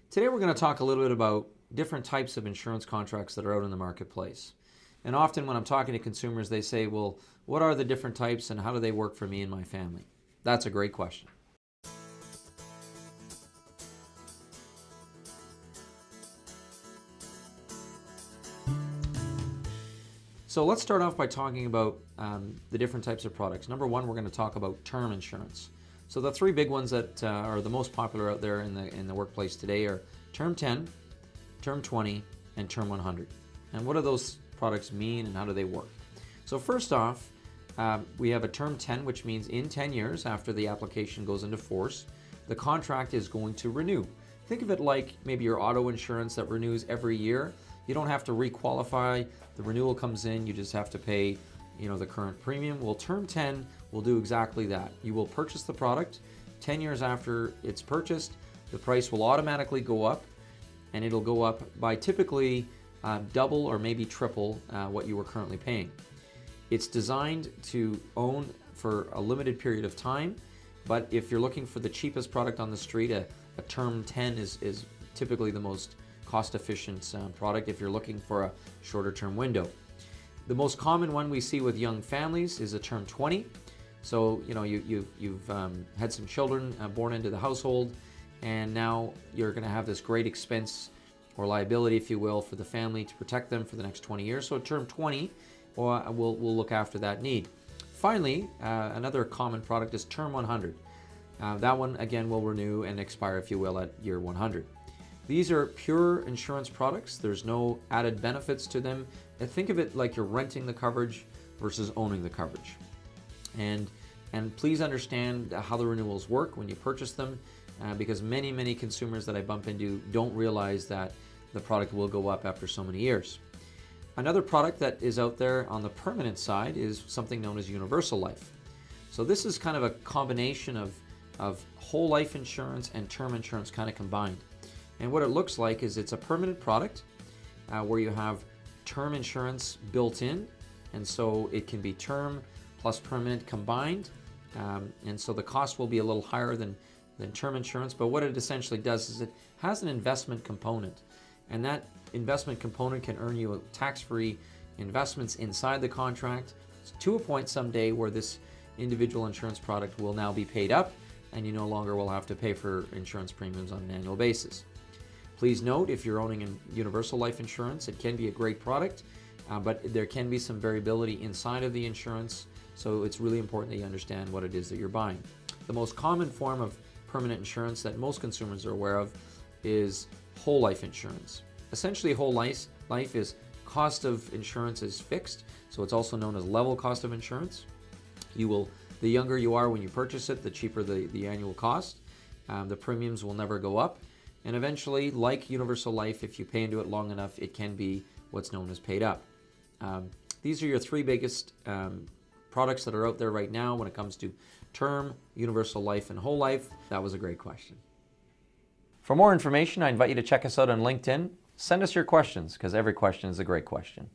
Today we're going to talk a little bit about different types of insurance contracts that are out in the marketplace. And often when I'm talking to consumers, they say, well, what are the different types and how do they work for me and my family? That's a great question. So let's start off by talking about the different types of products. Number one, we're going to talk about term insurance. So the three big ones that are the most popular out there in the workplace today are Term 10, Term 20, and Term 100. And what do those products mean and how do they work? So first off, we have a Term 10, which means in 10 years after the application goes into force, the contract is going to renew. Think of it like maybe your auto insurance that renews every year. You don't have to requalify. The renewal comes in, you just have to pay the current premium. Well, Term 10 will do exactly that. You will purchase the product. 10 years after it's purchased, the price will automatically go up, and it'll go up by typically double or maybe triple what you were currently paying. It's designed to own for a limited period of time, but if you're looking for the cheapest product on the street, a Term 10 is typically the most cost-efficient product if you're looking for a shorter term window. The most common one we see with young families is a Term 20. So you've had some children born into the household, and now you're going to have this great expense or liability, if you will, for the family to protect them for the next 20 years. So Term 20 will look after that need. Finally, another common product is Term 100. That one again will renew and expire, if you will, at year 100. These are pure insurance products. There's no added benefits to them. And think of it like you're renting the coverage versus owning the coverage. And please understand how the renewals work when you purchase them, because many consumers that I bump into don't realize that the product will go up after so many years. Another product that is out there on the permanent side is something known as Universal Life. So this is kind of a combination of whole life insurance and term insurance kind of combined. And what it looks like is it's a permanent product where you have term insurance built in, and so it can be term plus permanent combined, and so the cost will be a little higher than term insurance, but what it essentially does is it has an investment component, and that investment component can earn you tax-free investments inside the contract to a point someday where this individual insurance product will now be paid up, and you no longer will have to pay for insurance premiums on an annual basis. Please note, if you're owning a Universal Life insurance, it can be a great product, but there can be some variability inside of the insurance, so it's really important that you understand what it is that you're buying. The most common form of permanent insurance that most consumers are aware of is whole life insurance. Essentially, whole life is cost of insurance is fixed, so it's also known as level cost of insurance. The younger you are when you purchase it, the cheaper the annual cost. The premiums will never go up. And eventually, like Universal Life, if you pay into it long enough, it can be what's known as paid up. These are your three biggest products that are out there right now when it comes to term, Universal Life, and whole life. That was a great question. For more information, I invite you to check us out on LinkedIn. Send us your questions, because every question is a great question.